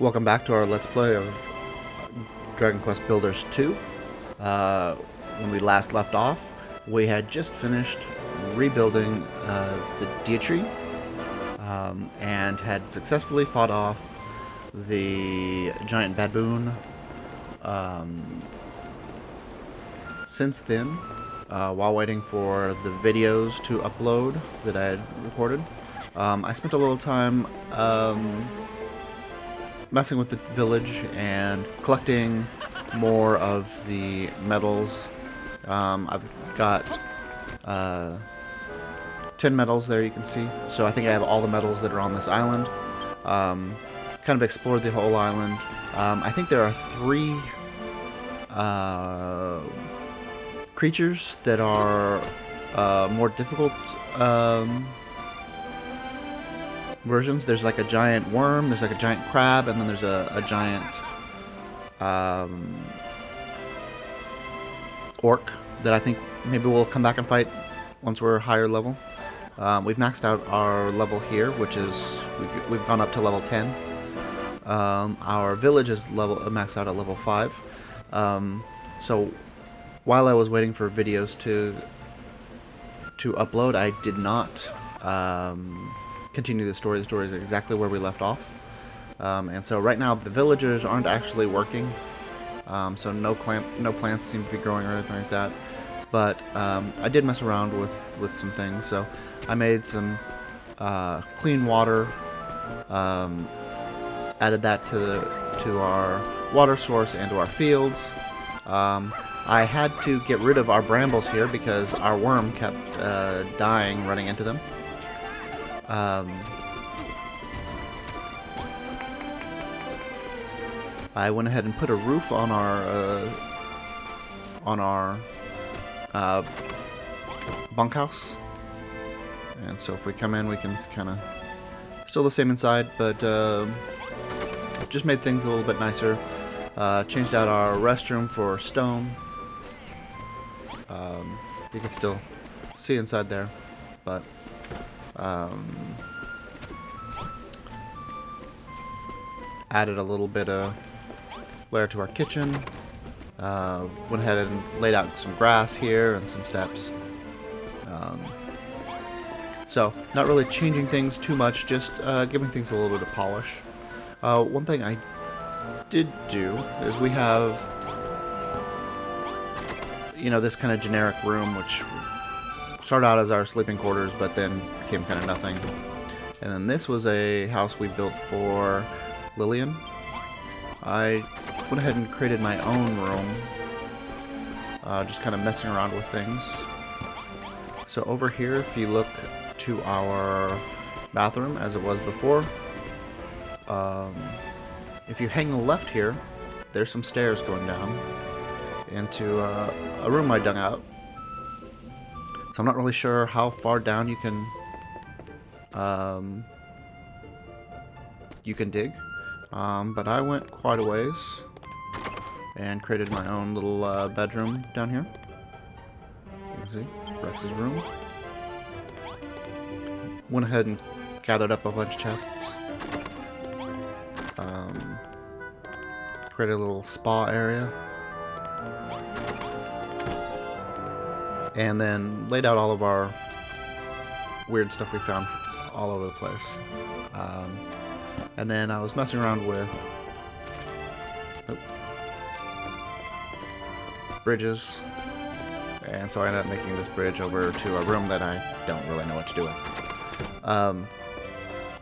Welcome back to our Let's Play of Dragon Quest Builders 2. When we last left off, we had just finished rebuilding the Dietrich and had successfully fought off the giant baboon. Since then, while waiting for the videos to upload that I had recorded, I spent a little time messing with the village and collecting more of the medals. I've got 10 medals there, you can see. So I think I have all the medals that are on this island. Kind of explored the whole island. I think there are 3 creatures that are more difficult versions. There's like a giant worm, there's like a giant crab, and then there's a giant orc that I think maybe we'll come back and fight once we're higher level. We've maxed out our level here, which is we've gone up to level 10. Our village is maxed out at level 5. So while I was waiting for videos to upload, I did not continue the story. The story is exactly where we left off. And so right now the villagers aren't actually working. So no plants seem to be growing or anything like that. But I did mess around with some things. So I made some clean water, added that to our water source and to our fields. I had to get rid of our brambles here because our worm kept dying running into them. I went ahead and put a roof on our bunkhouse, and so if we come in, we can kind of still the same inside, but just made things a little bit nicer. Changed out our restroom for stone. You can still see inside there, but added a little bit of flair to our kitchen. Went ahead and laid out some grass here and some steps. So not really changing things too much, just giving things a little bit of polish. One thing I did do is we have, this kind of generic room, which started out as our sleeping quarters, but then became kind of nothing. And then this was a house we built for Lillian. I went ahead and created my own room, just kind of messing around with things. So over here, if you look to our bathroom as it was before, if you hang left here, there's some stairs going down into a room I dug out. So I'm not really sure how far down you can dig, but I went quite a ways and created my own little bedroom down here. You can see Rex's room. Went ahead and gathered up a bunch of chests. Created a little spa area. And then laid out all of our weird stuff we found all over the place. And then I was messing around with bridges. And so I ended up making this bridge over to a room that I don't really know what to do with.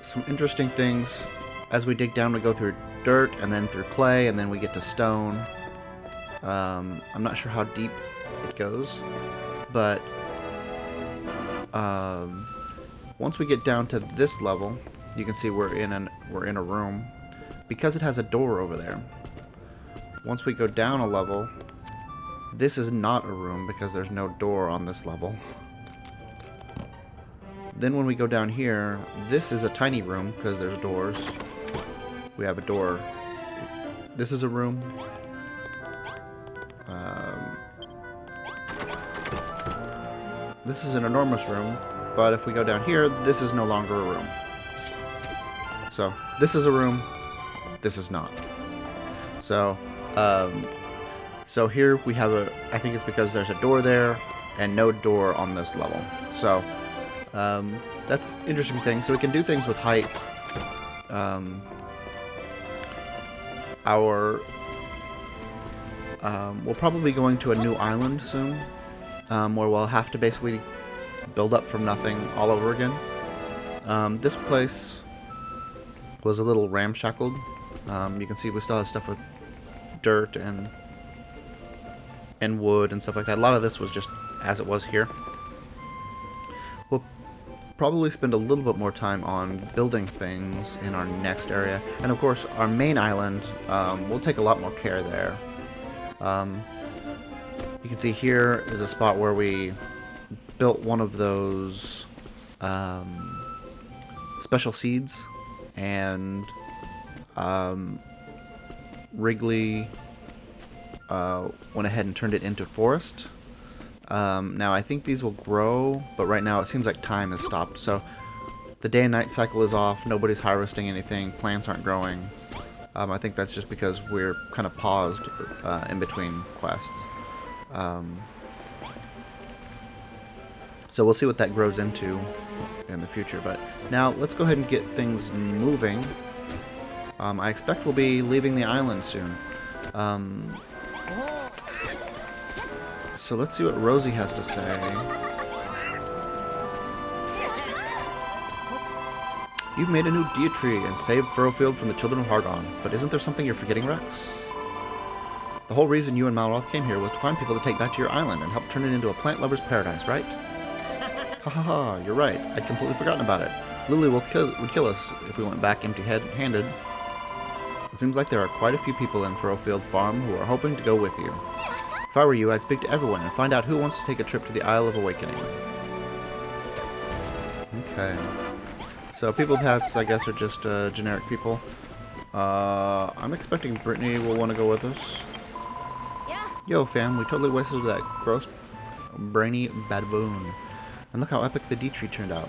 Some interesting things. As we dig down, we go through dirt and then through clay, and then we get to stone. I'm not sure how deep it goes, but once we get down to this level, you can see we're in a room because it has a door over there. Once we go down a level, this is not a room because there's no door on this level. Then when we go down here, this is a tiny room because there's doors. We have a door. This is a room. This is an enormous room, but if we go down here, this is no longer a room. So this is a room. this is not. So, so here we have I think it's because there's a door there and no door on this level. So, that's an interesting thing. So we can do things with height. We'll probably be going to a new island soon, where we'll have to basically build up from nothing all over again. This place was a little ramshackled. You can see we still have stuff with dirt and wood and stuff like that. A lot of this was just as it was here. We'll probably spend a little bit more time on building things in our next area. And of course, our main island, we'll take a lot more care there. You can see here is a spot where we built one of those special seeds, and Wrigley went ahead and turned it into forest. Now I think these will grow, but right now it seems like time has stopped. So the day and night cycle is off, nobody's harvesting anything, plants aren't growing. I think that's just because we're kind of paused in between quests. So we'll see what that grows into in the future. But now let's go ahead and get things moving. I expect we'll be leaving the island soon. So let's see what Rosie has to say. You've made a new deer tree and saved Furrowfield from the children of Hargon, but isn't there something you're forgetting, Rex? The whole reason you and Malroth came here was to find people to take back to your island and help turn it into a plant lover's paradise, right? Ha ha ha, you're right. I'd completely forgotten about it. Lily would kill us if we went back empty-handed. It seems like there are quite a few people in Furrowfield Farm who are hoping to go with you. If I were you, I'd speak to everyone and find out who wants to take a trip to the Isle of Awakening. Okay. So people with hats, I guess, are just generic people. I'm expecting Brittany will want to go with us. Yeah. Yo, fam, we totally wasted that gross, brainy baboon. And look how epic the D tree turned out.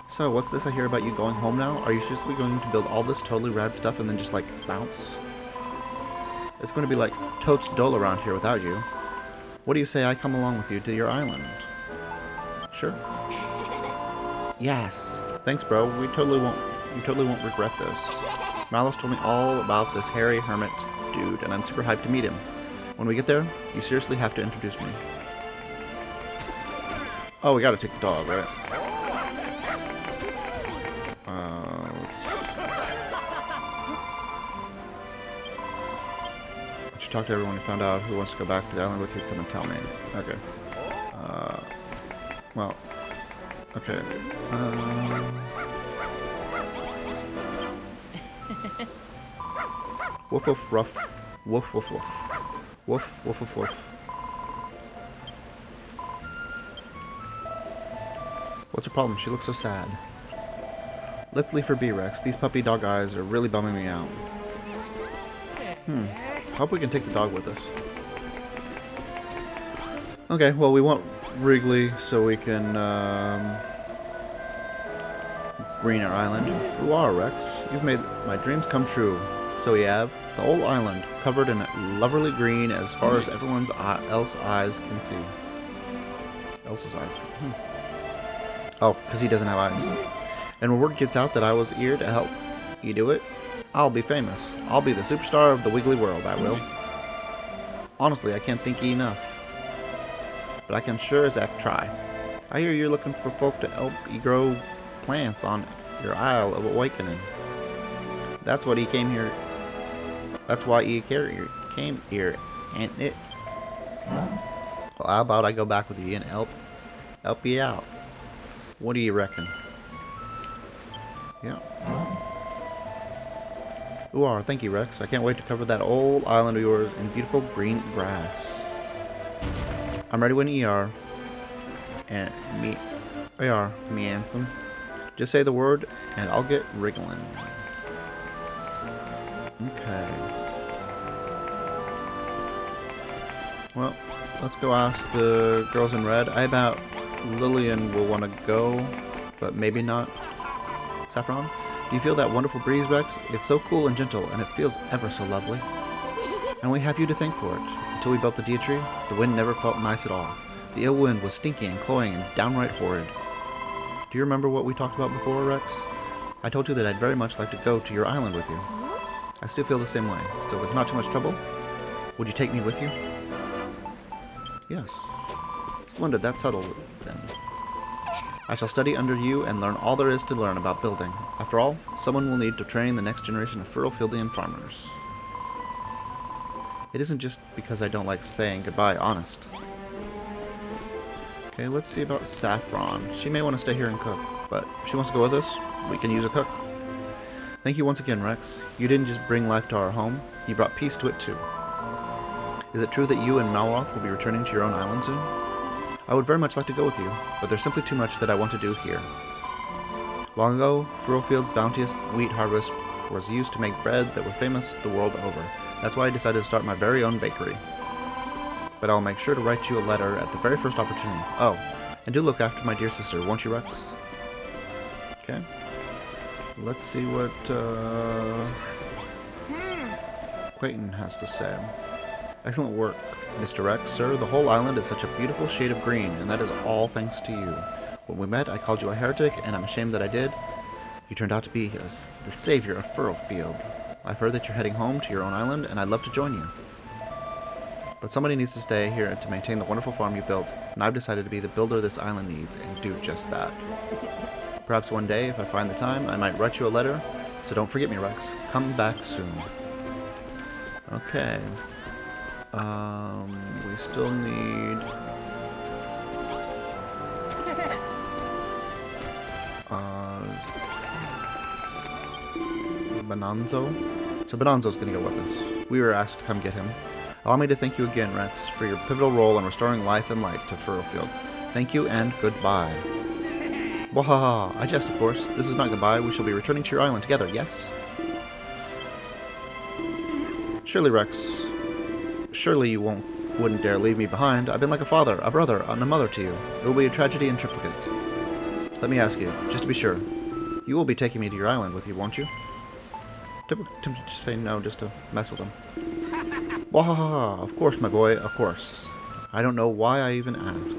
So, what's this I hear about you going home now? Are you seriously going to build all this totally rad stuff and then just, like, bounce? It's going to be like totes dull around here without you. What do you say I come along with you to your island? Sure. Yes. Thanks, bro. You totally won't regret this. Mallows told me all about this hairy hermit dude, and I'm super hyped to meet him. When we get there, you seriously have to introduce me. Oh, we gotta take the dog, right? I should talk to everyone who found out who wants to go back to the island with you. Come and tell me. Okay. Well. Okay. Woof woof ruff. Woof woof woof. Woof woof woof woof. What's her problem? She looks so sad. Let's leave her be, Rex. These puppy dog eyes are really bumming me out. Hope we can take the dog with us. Okay, well, we want Wrigley so we can green our island. Who are, Rex? You've made my dreams come true. So you have the whole island covered in lovely green as far as everyone's else eyes can see. Else's eyes. Oh, because he doesn't have eyes. And when word gets out that I was here to help you do it, I'll be famous. I'll be the superstar of the Wiggly world, I will. Honestly, I can't thank you enough. But I can sure as heck try. I hear you're looking for folk to help you grow plants on your Isle of Awakening. That's what he came here. That's why he came here, ain't it? Well, how about I go back with you and help you out? What do you reckon? Yeah. Ooh, thank you, Rex. I can't wait to cover that old island of yours in beautiful green grass. I'm ready when you are. And me handsome. Just say the word, and I'll get wriggling. Okay. Well, let's go ask the girls in red. I bet Lillian will want to go, but maybe not. Saffron? Do you feel that wonderful breeze, Rex? It's so cool and gentle, and it feels ever so lovely. And we have you to thank for it. Until we built the Dia Tree, the wind never felt nice at all. The ill wind was stinky and cloying and downright horrid. Do you remember what we talked about before, Rex? I told you that I'd very much like to go to your island with you. I still feel the same way, so if it's not too much trouble, would you take me with you? Yes. Splendid, that's settled then. I shall study under you and learn all there is to learn about building. After all, someone will need to train the next generation of Furrowfieldian farmers. It isn't just because I don't like saying goodbye, honest. Okay, let's see about Saffron. She may want to stay here and cook, but if she wants to go with us, we can use a cook. Thank you once again, Rex. You didn't just bring life to our home, you brought peace to it too. Is it true that you and Malroth will be returning to your own island soon? I would very much like to go with you, but there's simply too much that I want to do here. Long ago, Furrowfield's bounteous wheat harvest was used to make bread that was famous the world over. That's why I decided to start my very own bakery. But I'll make sure to write you a letter at the very first opportunity. Oh, and do look after my dear sister, won't you, Rex? Okay. Let's see what Clayton has to say. Excellent work, Mr. Rex. Sir, the whole island is such a beautiful shade of green, and that is all thanks to you. When we met, I called you a heretic, and I'm ashamed that I did. You turned out to be the savior of Furrowfield. I've heard that you're heading home to your own island, and I'd love to join you. But somebody needs to stay here to maintain the wonderful farm you built, and I've decided to be the builder this island needs, and do just that. Perhaps one day, if I find the time, I might write you a letter, so don't forget me, Rex. Come back soon. Okay. We still need... Bonanzo? So Bonanzo's gonna go with us. We were asked to come get him. Allow me to thank you again, Rex, for your pivotal role in restoring life and light to Furrowfield. Thank you and goodbye. Wahaha, I jest, of course. This is not goodbye. We shall be returning to your island together, yes? Surely, Rex. Surely you wouldn't dare leave me behind. I've been like a father, a brother, and a mother to you. It will be a tragedy in triplicate. Let me ask you, just to be sure. You will be taking me to your island with you, won't you? Tempted to say no just to mess with him. Wahaha, of course, my boy, of course. I don't know why I even asked.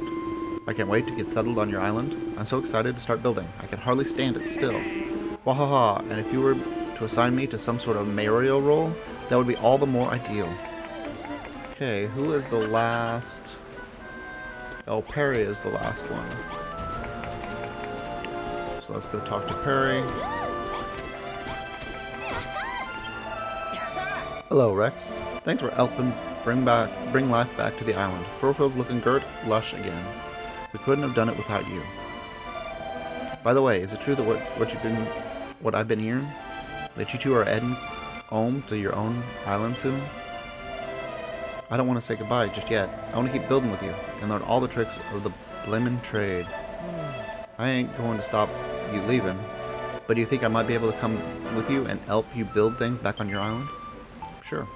I can't wait to get settled on your island. I'm so excited to start building. I can hardly stand it still. Wahaha, and if you were to assign me to some sort of mayoral role, that would be all the more ideal. Okay, who is the last? Oh, Perry is the last one. So let's go talk to Perry. Hello, Rex. Thanks for helping bring life back to the island. Furrowfield's looking good, lush again. We couldn't have done it without you. By the way, is it true that what I've been hearing, that you two are heading home to your own island soon? I don't want to say goodbye just yet. I want to keep building with you and learn all the tricks of the blimmin' trade. I ain't going to stop you leaving, but do you think I might be able to come with you and help you build things back on your island? Sure.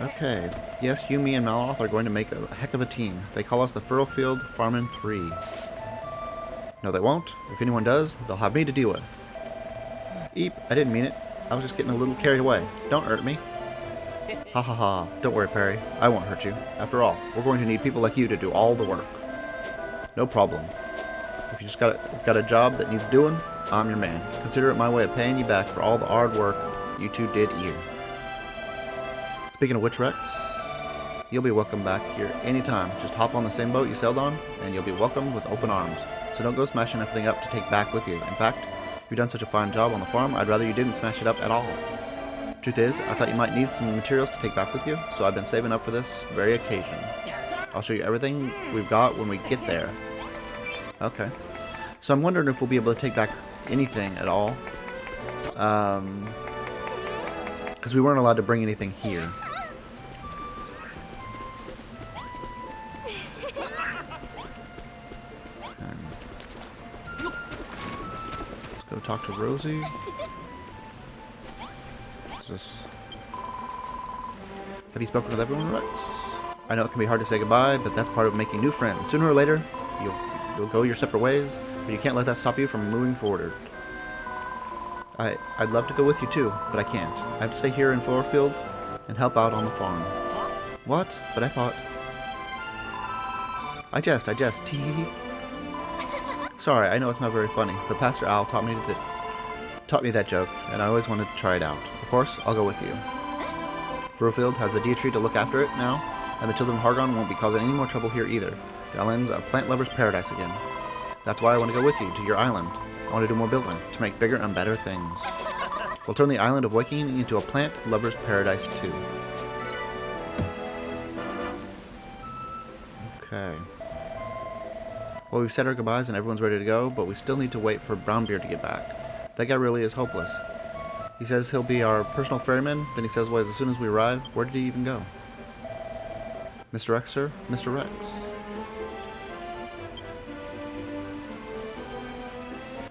Okay. Yes, you, me, and Malroth are going to make a heck of a team. They call us the Furrowfield Farmin' 3. No, they won't. If anyone does, they'll have me to deal with. Eep, I didn't mean it. I was just getting a little carried away. Don't hurt me. Ha ha ha. Don't worry, Perry. I won't hurt you. After all, we're going to need people like you to do all the work. No problem. If you just got a job that needs doing, I'm your man. Consider it my way of paying you back for all the hard work you two did here. Speaking of which, Rex, you'll be welcome back here anytime. Just hop on the same boat you sailed on, and you'll be welcomed with open arms. So don't go smashing everything up to take back with you. In fact, you've done such a fine job on the farm, I'd rather you didn't smash it up at all. Truth is, I thought you might need some materials to take back with you, so I've been saving up for this very occasion. I'll show you everything we've got when we get there. Okay. So I'm wondering if we'll be able to take back anything at all. Because we weren't allowed to bring anything here. Let's go talk to Rosie. What's this? Have you spoken with everyone, Rex? I know it can be hard to say goodbye, but that's part of making new friends. Sooner or later, you'll go your separate ways, but you can't let that stop you from moving forward. I'd love to go with you too, but I can't. I have to stay here in Floorfield and help out on the farm. What? But I thought... I jest, tee hee hee. Sorry, I know it's not very funny, but Pastor Al taught me that joke, and I always wanted to try it out. Of course, I'll go with you. Floorfield has the Deitree to look after it now, and the children of Hargon won't be causing any more trouble here either. The island's a plant lover's paradise again. That's why I want to go with you to your island. I want to do more building, to make bigger and better things. We'll turn the island of Awakening into a plant lover's paradise too. Okay. Well, we've said our goodbyes and everyone's ready to go, but we still need to wait for Brownbeard to get back. That guy really is hopeless. He says he'll be our personal ferryman, then he says, well, as soon as we arrive, where did he even go? Mr. Rex, sir? Mr. Rex.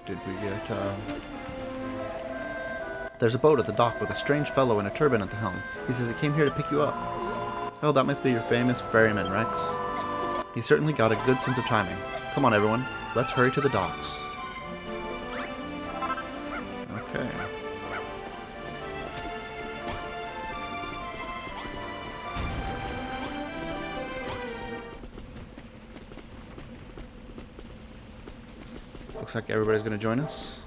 Did we get, There's a boat at the dock with a strange fellow in a turban at the helm. He says he came here to pick you up. Oh, that must be your famous ferryman, Rex. He certainly got a good sense of timing. Come on, everyone. Let's hurry to the docks. Okay. Looks like everybody's going to join us.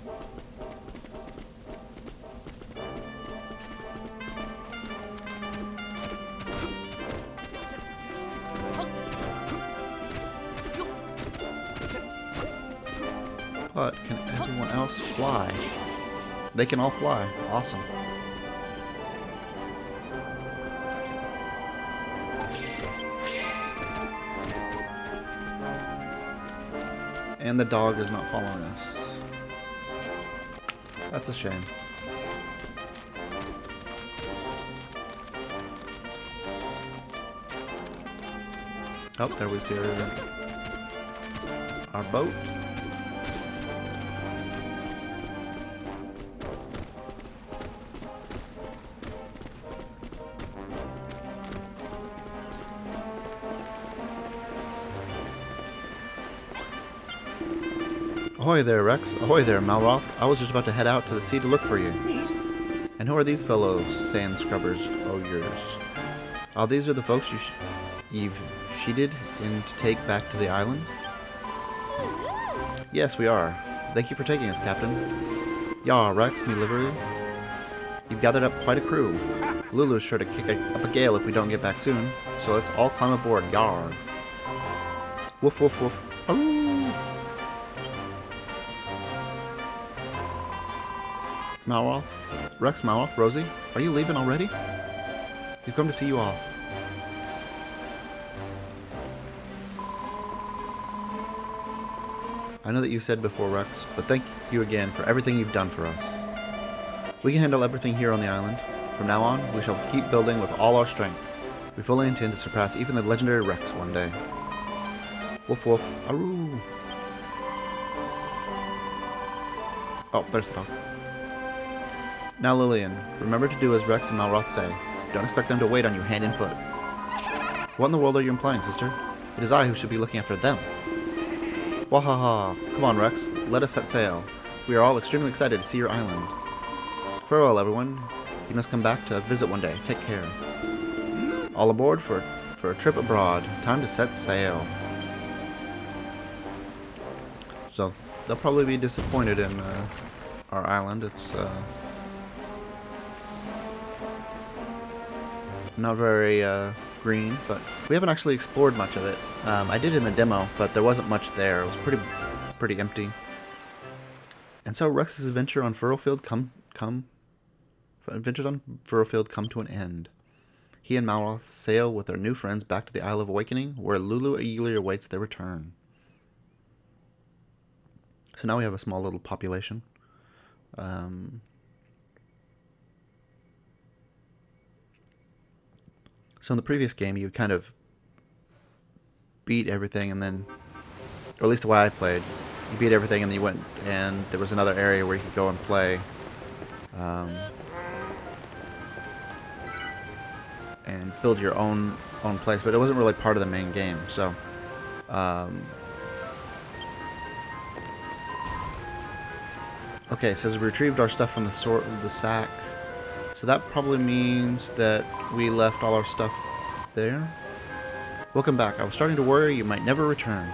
But can everyone else fly? They can all fly. Awesome. And the dog is not following us. That's a shame. Oh, there we see our boat. Ahoy there, Rex. Ahoy there, Malroth. I was just about to head out to the sea to look for you. And who are these fellows, sand scrubbers, yours? Oh, these are the folks you've sheeted in to take back to the island? Yes, we are. Thank you for taking us, Captain. Yah, Rex, me livery. You've gathered up quite a crew. Lulu's sure to kick up a gale if we don't get back soon, so let's all climb aboard, yar. Woof, woof, woof. Aroo! Malroth? Rex, Malroth, Rosie? Are you leaving already? We've come to see you off. I know that you said before, Rex, but thank you again for everything you've done for us. We can handle everything here on the island. From now on, we shall keep building with all our strength. We fully intend to surpass even the legendary Rex one day. Woof woof, aroo! Oh, there's the dog. Now, Lillian, remember to do as Rex and Malroth say. Don't expect them to wait on you hand and foot. What in the world are you implying, sister? It is I who should be looking after them. Wahaha! Come on, Rex. Let us set sail. We are all extremely excited to see your island. Farewell, everyone. You must come back to visit one day. Take care. All aboard for a trip abroad. Time to set sail. So, they'll probably be disappointed in our island. It's not very green, but we haven't actually explored much of it. I did in the demo, but there wasn't much there. It was pretty empty. And so Rex's adventure on Furrowfield adventures on Furrowfield come to an end. He and Malroth sail with their new friends back to the Isle of Awakening, where Lulu eagerly awaits their return. So now we have a small little population. So in the previous game, you kind of beat everything and then, or at least the way I played, you beat everything and then you went and there was another area where you could go and play. And build your own place, but it wasn't really part of the main game. So, Okay, it says we retrieved our stuff from the sack. So that probably means that we left all our stuff there. Welcome back. I was starting to worry you might never return.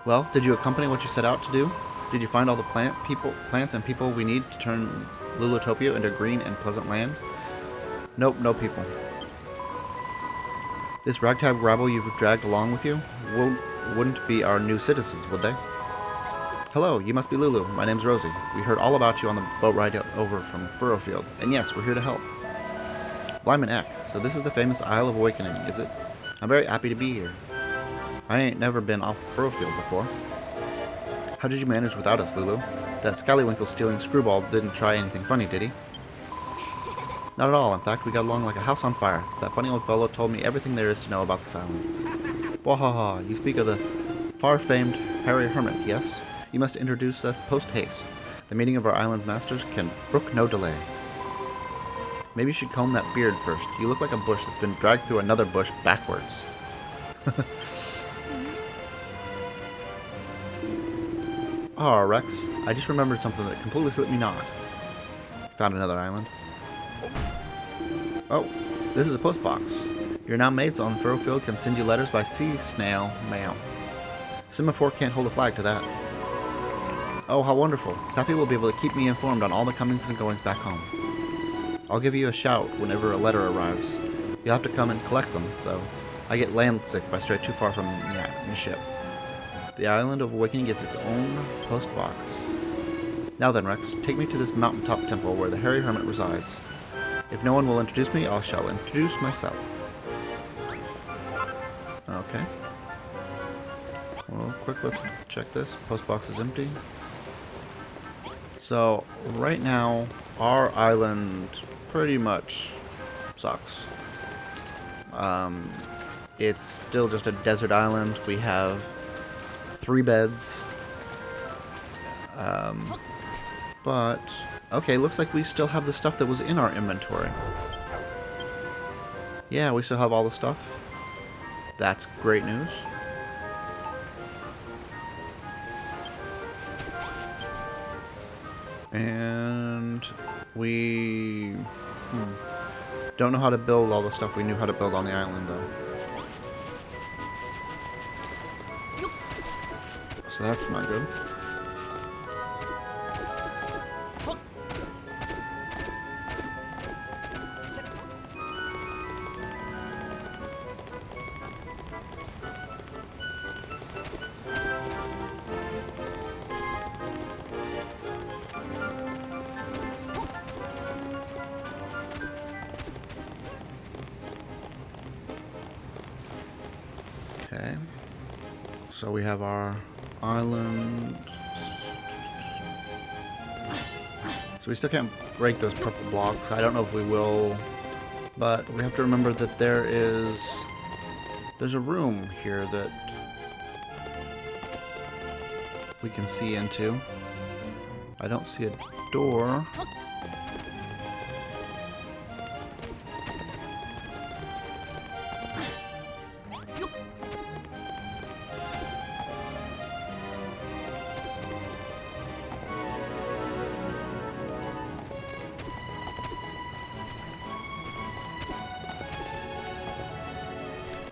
Well, did you accompany what you set out to do? Did you find all the plants and people we need to turn Lulutopia into a green and pleasant land? Nope, no people. This ragtag rabble you've dragged along with you wouldn't be our new citizens, would they? Hello, you must be Lulu. My name's Rosie. We heard all about you on the boat ride over from Furrowfield, and yes, we're here to help. Blyman Eck, so this is the famous Isle of Awakening, is it? I'm very happy to be here. I ain't never been off Furrowfield before. How did you manage without us, Lulu? That Scallywinkle-stealing screwball didn't try anything funny, did he? Not at all. In fact, we got along like a house on fire. That funny old fellow told me everything there is to know about this island. Wahaha, you speak of the far-famed Harry Hermit, yes? You must introduce us post-haste. The meeting of our island's masters can brook no delay. Maybe you should comb that beard first. You look like a bush that's been dragged through another bush backwards. Oh, Rex, I just remembered something that completely slipped me not. Found another island. Oh, this is a post box. Your now mates on Furrowfield can send you letters by sea snail mail. Semaphore can't hold a flag to that. Oh, how wonderful. Safi will be able to keep me informed on all the comings and goings back home. I'll give you a shout whenever a letter arrives. You'll have to come and collect them, though. I get landsick if I stray too far from the ship. The Island of Awakening gets its own post box. Now then, Rex, take me to this mountaintop temple where the Harry Hermit resides. If no one will introduce me, I shall introduce myself. Okay. Well, quick, let's check this. Post box is empty. So, right now, our island pretty much sucks. It's still just a desert island. We have 3 beds. But, okay, looks like we still have the stuff that was in our inventory. Yeah, we still have all the stuff. That's great news. And we don't know how to build all the stuff we knew how to build on the island, though. So that's not good. Okay. So we have our island. So we still can't break those purple blocks. I don't know if we will, but we have to remember that there's a room here that we can see into. I don't see a door.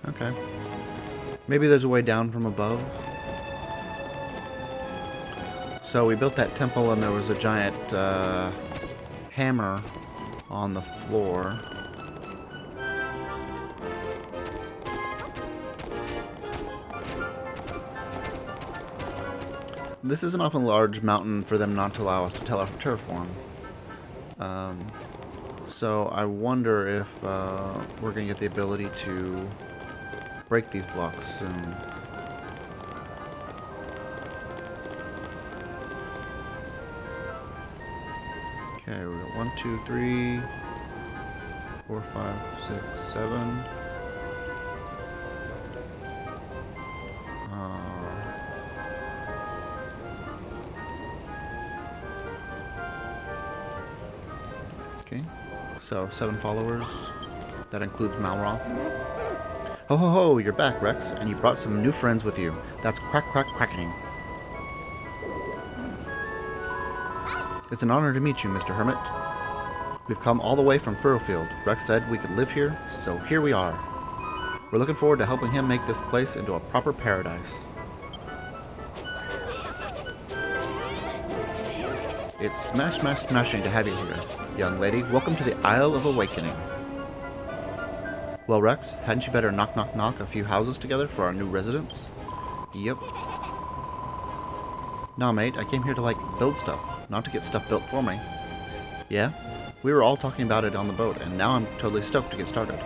Okay. Maybe there's a way down from above. So we built that temple and there was a giant hammer on the floor. This is an awful large mountain for them not to allow us to terraform. So I wonder if we're going to get the ability to break these blocks soon. Okay, we got 1, 2, 3, 4, 5, 6, 7. Okay, so 7 followers. That includes Malroth. Ho ho ho, you're back, Rex, and you brought some new friends with you. That's quack quack quacking. It's an honor to meet you, Mr. Hermit. We've come all the way from Furrowfield. Rex said we could live here, so here we are. We're looking forward to helping him make this place into a proper paradise. It's smashing to have you here, young lady. Welcome to the Isle of Awakening. Well, Rex, hadn't you better knock a few houses together for our new residents? Yep. Nah, mate, I came here to, build stuff, not to get stuff built for me. Yeah? We were all talking about it on the boat, and now I'm totally stoked to get started.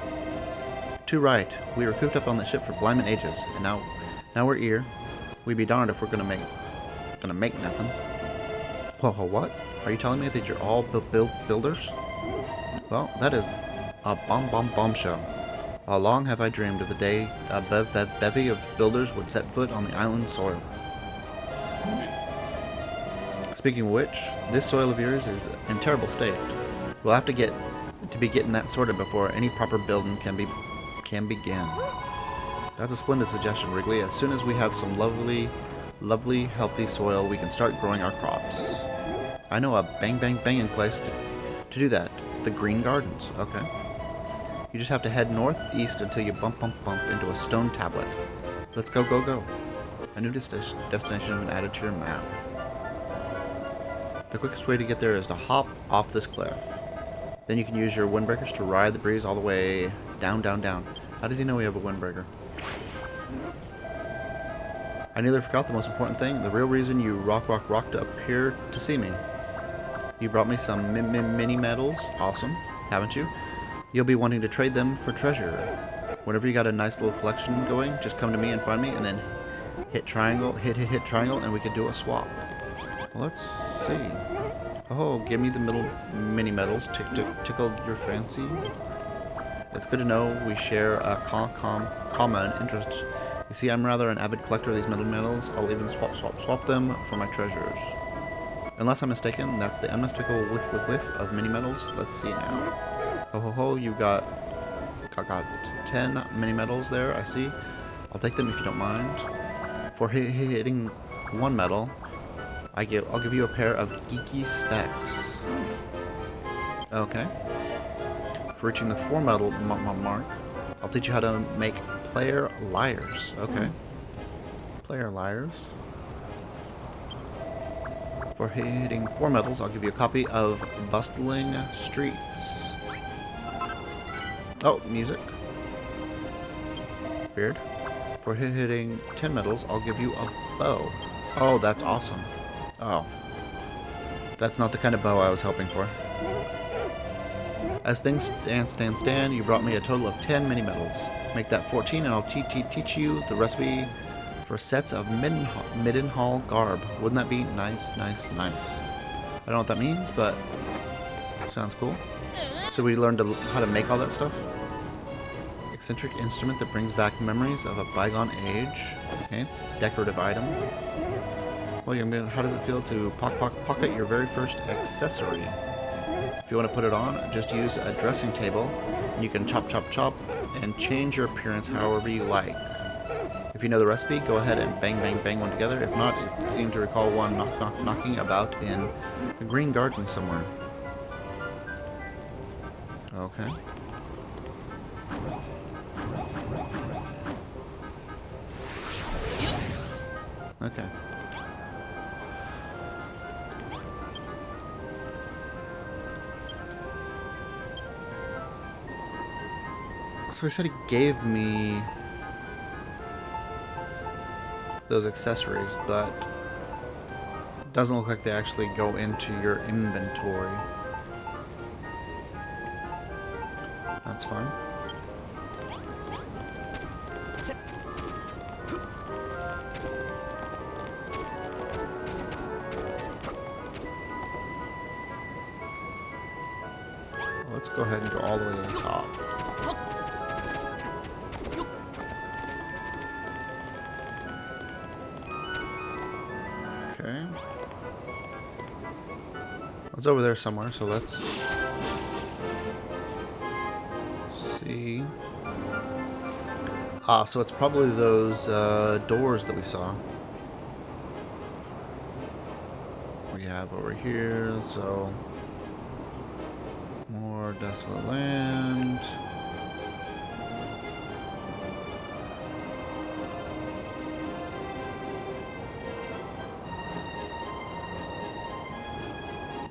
Too right. We were cooped up on the ship for blimmin' ages, and now we're here. We'd be darned if we're gonna make nothing. Whoa, what? Are you telling me that you're all builders? Well, that is a bombshell. How long have I dreamed of the day a bevy of builders would set foot on the island soil? Speaking of which, this soil of yours is in terrible state. We'll have to be getting that sorted before any proper building can begin. That's a splendid suggestion, Wrigley. As soon as we have some lovely, healthy soil, we can start growing our crops. I know a banging place to do that. The Green Gardens. Okay. You just have to head northeast until you bump into a stone tablet. Let's go. A new destination has been added to your map. The quickest way to get there is to hop off this cliff. Then you can use your windbreakers to ride the breeze all the way down. How does he know we have a windbreaker? I nearly forgot the most important thing, the real reason you rocked up here to see me. You brought me some mini medals. Awesome, haven't you? You'll be wanting to trade them for treasure. Whenever you got a nice little collection going, just come to me and find me, and then hit triangle, hit triangle, and we can do a swap. Well, let's see. Oh, give me the mini medals. Tickled your fancy? It's good to know we share a common interest. You see, I'm rather an avid collector of these metal medals. I'll even swap them for my treasures. Unless I'm mistaken, that's the unmistakable whiff of mini medals. Let's see now. Oh, you got 10 mini medals there, I see. I'll take them if you don't mind. For hitting one medal, I'll give you a pair of geeky specs. Okay. For reaching the 4 medal mark, I'll teach you how to make player lyres. Okay. Player lyres. For hitting 4 medals, I'll give you a copy of Bustling Streets. Oh, music. Weird. For hitting 10 medals, I'll give you a bow. Oh, that's awesome. Oh. That's not the kind of bow I was hoping for. As things stand, you brought me a total of 10 mini medals. Make that 14 and I'll teach you the recipe for sets of Middenhall garb. Wouldn't that be nice? I don't know what that means, but sounds cool. So we learned how to make all that stuff. Eccentric instrument that brings back memories of a bygone age. Okay, it's a decorative item. Well, how does it feel to pocket your very first accessory? If you want to put it on, just use a dressing table, and you can chop, and change your appearance however you like. If you know the recipe, go ahead and bang one together. If not, it seemed to recall one knocking about in the Green Garden somewhere. Okay. Okay. So he said he gave me those accessories, but it doesn't look like they actually go into your inventory. That's fine. Let's go ahead and go all the way to the top. Okay. It's over there somewhere, so let's see. Ah, so it's probably those doors that we saw. Yeah. have over here? So, more desolate land.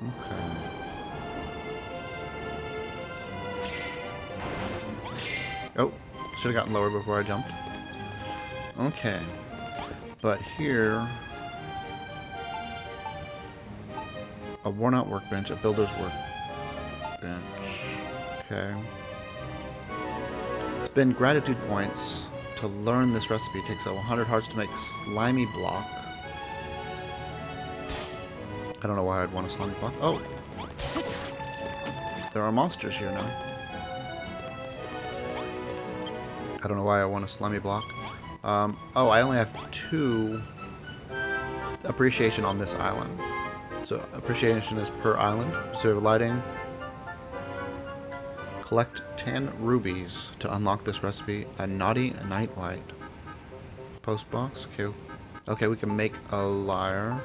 Okay. Oh, should have gotten lower before I jumped. Okay. But here, a worn out workbench, a builder's workbench. Okay. Spend gratitude points to learn this recipe. It takes 100 hearts to make slimy block. I don't know why I'd want a slimy block. Oh! There are monsters here now. I don't know why I want a slimy block. Oh, I only have 2 appreciation on this island. So appreciation is per island. So lighting. Collect 10 rubies to unlock this recipe. A naughty nightlight. Post box. Okay. Okay, we can make a lyre.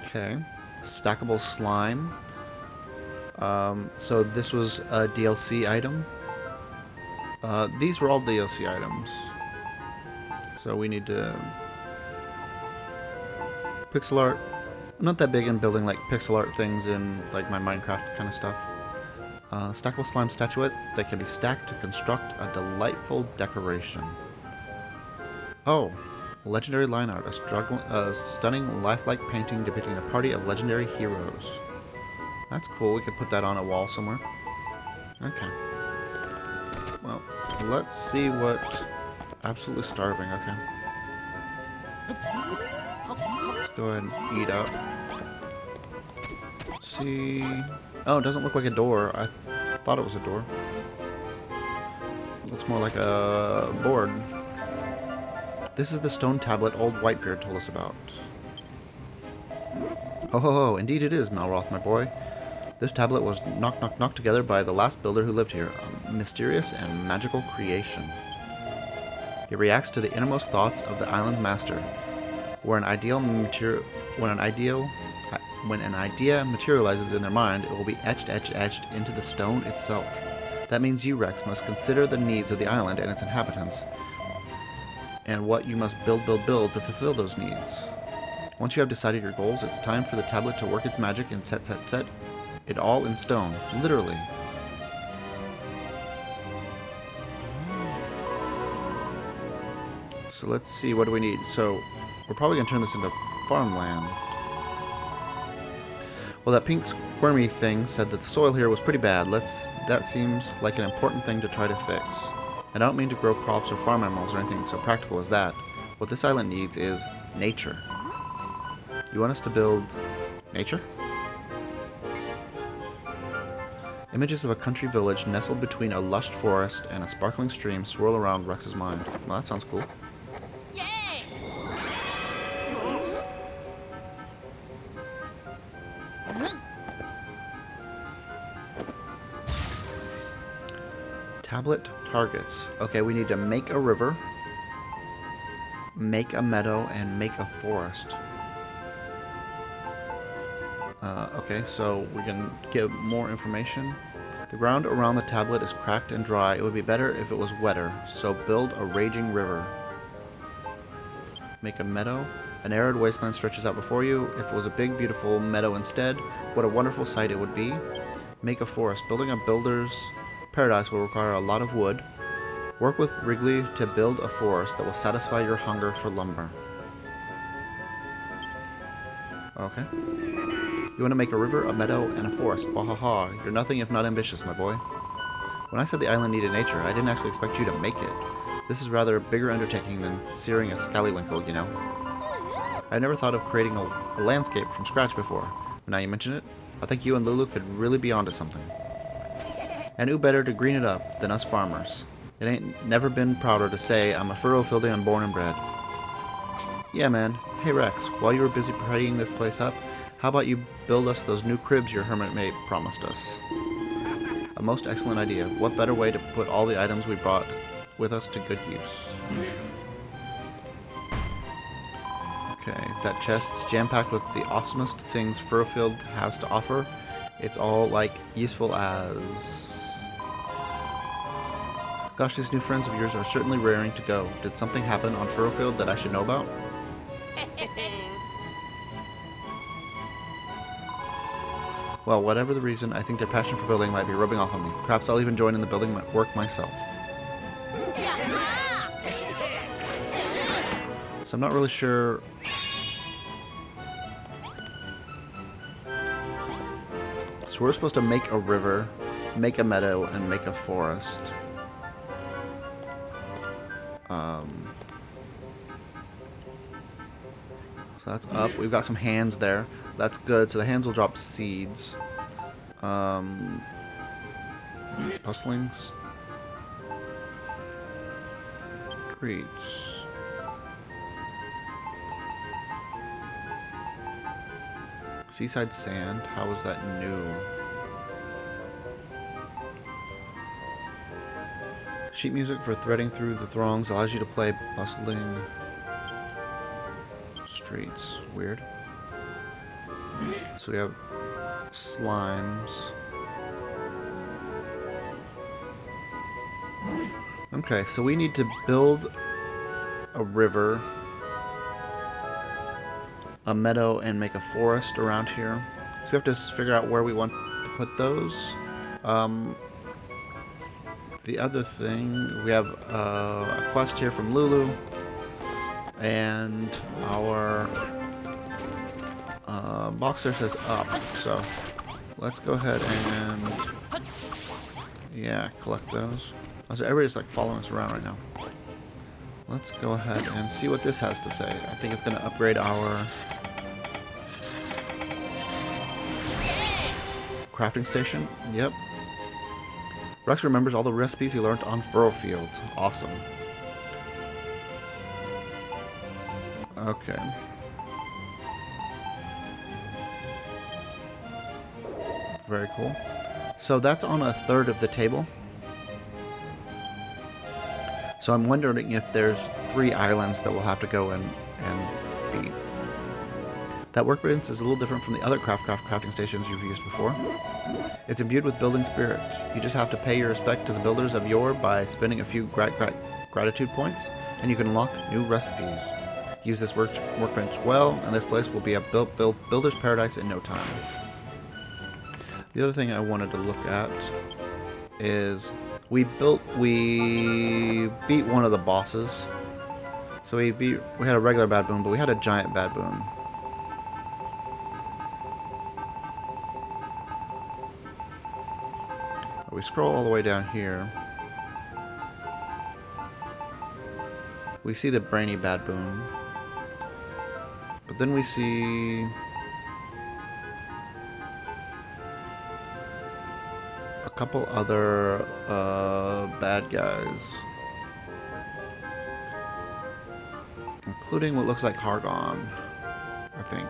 Okay. Stackable slime. So this was a DLC item. These were all DLC items. So we need to... Pixel art. I'm not that big in building like pixel art things in like my Minecraft kind of stuff. Stackable slime statuette that can be stacked to construct a delightful decoration. Oh, legendary line art. A stunning lifelike painting depicting a party of legendary heroes. That's cool. We could put that on a wall somewhere. Okay. Well, let's see what... Absolutely starving, okay. Let's go ahead and eat up. Let's see... Oh, it doesn't look like a door. I thought it was a door. It looks more like a board. This is the stone tablet old Whitebeard told us about. Ho ho ho, indeed it is, Malroth, my boy. This tablet was knocked together by the last builder who lived here, a mysterious and magical creation. It reacts to the innermost thoughts of the island's master. When an idea materializes in their mind, it will be etched into the stone itself. That means you, Rex, must consider the needs of the island and its inhabitants, and what you must build to fulfill those needs. Once you have decided your goals, it's time for the tablet to work its magic and set it all in stone, literally. So let's see, what do we need? So we're probably going to turn this into farmland. Well, that pink squirmy thing said that the soil here was pretty bad. That seems like an important thing to try to fix. And I don't mean to grow crops or farm animals or anything so practical as that. What this island needs is nature. You want us to build nature? Images of a country village nestled between a lush forest and a sparkling stream swirl around Rex's mind. Well, that sounds cool. Yay! Tablet targets. Okay, we need to make a river, make a meadow, and make a forest. Okay, so we can get more information. The ground around the tablet is cracked and dry. It would be better if it was wetter, so build a raging river. Make a meadow. An arid wasteland stretches out before you. If it was a big, beautiful meadow instead, what a wonderful sight it would be. Make a forest. Building a builder's paradise will require a lot of wood. Work with Wrigley to build a forest that will satisfy your hunger for lumber. Okay. You want to make a river, a meadow, and a forest. Wahaha, you're nothing if not ambitious, my boy. When I said the island needed nature, I didn't actually expect you to make it. This is rather a bigger undertaking than searing a scallywinkle, you know. I've never thought of creating a landscape from scratch before, but now you mention it, I think you and Lulu could really be onto something. And who better to green it up than us farmers? It ain't never been prouder to say I'm a Furrowfieldian born and bred. Yeah, man. Hey, Rex, while you were busy tidying this place up, how about you build us those new cribs your hermit maid promised us? A most excellent idea. What better way to put all the items we brought with us to good use? Okay, that chest's jam-packed with the awesomest things Furrowfield has to offer. It's all, like, useful as... Gosh, these new friends of yours are certainly raring to go. Did something happen on Furrowfield that I should know about? Well, whatever the reason, I think their passion for building might be rubbing off on me. Perhaps I'll even join in the building work myself. So I'm not really sure... So we're supposed to make a river, make a meadow, and make a forest. So that's up. We've got some hands there. That's good. So the hands will drop seeds. Pustlings. Streets. Seaside sand. How is that new? Sheet music for threading through the throngs allows you to play bustling streets. Weird. So we have slimes. Okay, so we need to build a river, a meadow, and make a forest around here. So we have to figure out where we want to put those. The other thing, we have a quest here from Lulu, and our box there says up, so let's go ahead and, yeah, collect those. So everybody's like following us around right now. Let's go ahead and see what this has to say. I think it's going to upgrade our crafting station. Yep. Rex remembers all the recipes he learned on Furrowfield. Awesome. Okay. Very cool. So that's on a third of the table. So I'm wondering if there's 3 islands that we'll have to go and beat. That workbench is a little different from the other crafting stations you've used before. It's imbued with building spirit. You just have to pay your respect to the builders of yore by spending a few gratitude points, and you can unlock new recipes. Use this workbench well, and this place will be a builder's paradise in no time. The other thing I wanted to look at is we beat one of the bosses. So we had a regular baboon, but we had a giant baboon. We scroll all the way down here. We see the brainy baboon. But then we see a couple other bad guys, including what looks like Hargon, I think.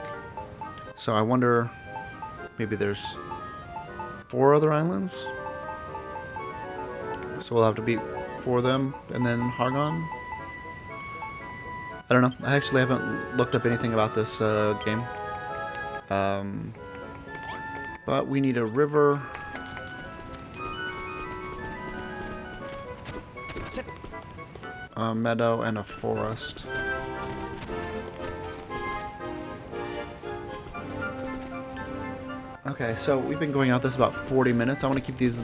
So I wonder, maybe there's 4 other islands? So we'll have to beat 4 of them and then Hargon? I don't know. I actually haven't looked up anything about this game. But we need a river. A meadow and a forest. Okay, so we've been going out this about 40 minutes. I want to keep these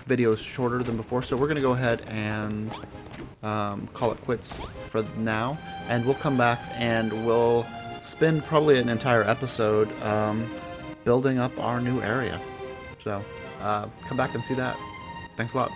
videos shorter than before, so we're going to go ahead and call it quits for now, and we'll come back and we'll spend probably an entire episode building up our new area. So come back and see that. Thanks a lot.